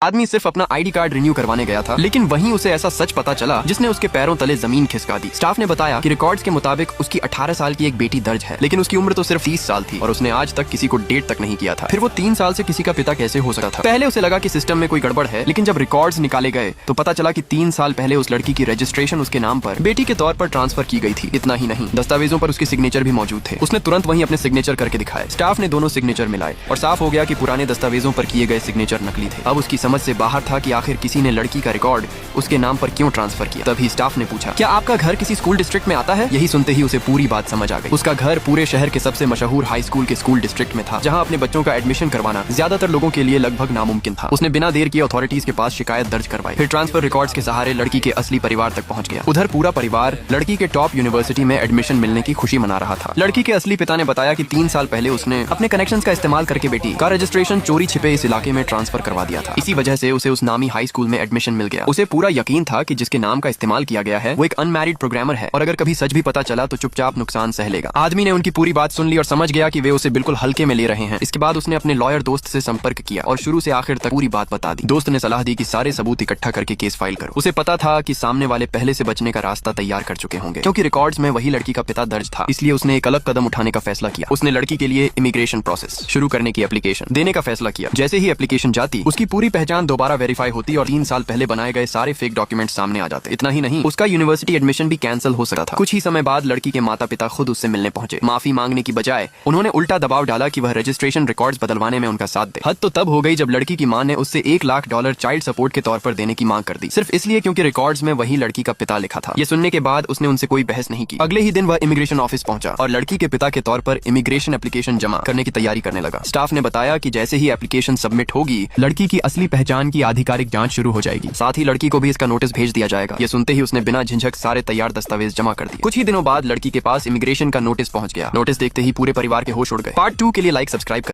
आदमी सिर्फ अपना आईडी कार्ड रिन्यू करवाने गया था, लेकिन वहीं उसे ऐसा सच पता चला जिसने उसके पैरों तले जमीन खिसका दी। स्टाफ ने बताया कि रिकॉर्ड्स के मुताबिक उसकी 18 साल की एक बेटी दर्ज है, लेकिन उसकी उम्र तो सिर्फ 30 साल थी और उसने आज तक किसी को डेट तक नहीं किया था। फिर वो 3 साल से किसी का पिता कैसे हो सकता था? पहले उसे लगा कि सिस्टम में कोई गड़बड़ है, लेकिन जब रिकॉर्ड्स निकाले गए तो पता चला कि 3 साल पहले उस लड़की की रजिस्ट्रेशन उसके नाम पर बेटी के तौर पर ट्रांसफर की गई थी। इतना ही नहीं, दस्तावेजों पर उसके सिग्नेचर भी मौजूद थे। उसने तुरंत वहीं अपने सिग्नेचर करके दिखाए। स्टाफ ने दोनों सिग्नेचर मिलाए और साफ हो गया कि पुराने दस्तावेजों पर किए गए सिग्नेचर नकली थे। अब उसकी समझ से बाहर था कि आखिर किसी ने लड़की का रिकॉर्ड उसके नाम पर क्यों ट्रांसफर किया। तभी स्टाफ ने पूछा, क्या आपका घर किसी स्कूल डिस्ट्रिक्ट में आता है? यही सुनते ही उसे पूरी बात समझ आ गई। उसका घर पूरे शहर के सबसे मशहूर हाई स्कूल के स्कूल डिस्ट्रिक्ट में था, जहां अपने बच्चों का एडमिशन करवाना ज्यादातर लोगों के लिए लगभग नामुमकिन था। उसने बिना देर किए अथॉरिटीज के पास शिकायत दर्ज करवाई, फिर ट्रांसफर रिकॉर्ड्स के सहारे लड़की के असली परिवार तक पहुंच गया। उधर पूरा परिवार लड़की के टॉप यूनिवर्सिटी में एडमिशन मिलने की खुशी मना रहा था। लड़की के असली पिता ने बताया कि 3 साल पहले उसने अपने कनेक्शंस का इस्तेमाल करके बेटी का रजिस्ट्रेशन चोरी छिपे इस इलाके में ट्रांसफर करवा दिया था। इसी वजह से उसे उस नामी हाई स्कूल में एडमिशन मिल गया। उसे पूरा यकीन था कि जिसके नाम का इस्तेमाल किया गया है वो एक अनमैरिड प्रोग्रामर है और अगर कभी सच भी पता चला तो चुपचाप नुकसान सह लेगा। आदमी ने उनकी पूरी बात सुन ली और समझ गया कि वे उसे बिल्कुल हल्के में ले रहे हैं। इसके बाद उसने अपने लॉयर दोस्त से संपर्क किया और शुरू से आखिर तक पूरी बात बता दी। दोस्त ने सलाह दी कि सारे सबूत इकट्ठा करके केस फाइल करो। उसे पता था कि सामने वाले पहले से बचने का रास्ता तैयार कर चुके होंगे, क्योंकि रिकॉर्ड्स में वही लड़की का पिता दर्ज था। इसलिए उसने एक अलग कदम उठाने का फैसला किया। उसने लड़की के लिए इमिग्रेशन प्रोसेस शुरू करने की एप्लीकेशन देने का फैसला किया। जैसे ही एप्लीकेशन जाती, उसकी पूरी पहचान दोबारा वेरीफाई होती और 3 साल पहले बनाए गए सारे फेक डॉक्यूमेंट सामने आ जाते। इतना ही नहीं, उसका यूनिवर्सिटी एडमिशन भी कैंसिल हो सकता था। कुछ ही समय बाद लड़की के माता पिता खुद उससे मिलने पहुंचे। माफी मांगने की बजाय उन्होंने उल्टा दबाव डाला कि वह रजिस्ट्रेशन रिकॉर्ड्स बदलवाने में उनका साथ दे। हद तो तब हो गई जब लड़की की मां ने उससे $1 लाख चाइल्ड सपोर्ट के तौर पर देने की मांग कर दी, सिर्फ इसलिए क्योंकि रिकॉर्ड्स में वही लड़की का पिता लिखा था। ये सुनने के बाद उसने उनसे कोई बहस नहीं की। अगले ही दिन वह इमिग्रेशन ऑफिस पहुंचा और लड़की के पिता के तौर पर इमिग्रेशन एप्लीकेशन जमा करने की तैयारी करने लगा। स्टाफ ने बताया कि जैसे ही एप्लीकेशन सबमिट होगी, लड़की की असली पहचान की आधिकारिक जांच शुरू हो जाएगी। साथ ही लड़की को भी इसका नोटिस भेज दिया जाएगा। ये सुनते ही उसने बिना झिझक सारे तैयार दस्तावेज जमा कर दिए। कुछ ही दिनों बाद लड़की के पास इमिग्रेशन का नोटिस पहुंच गया। नोटिस देखते ही पूरे परिवार के होश उड़ गए। पार्ट 2 के लिए लाइक सब्सक्राइब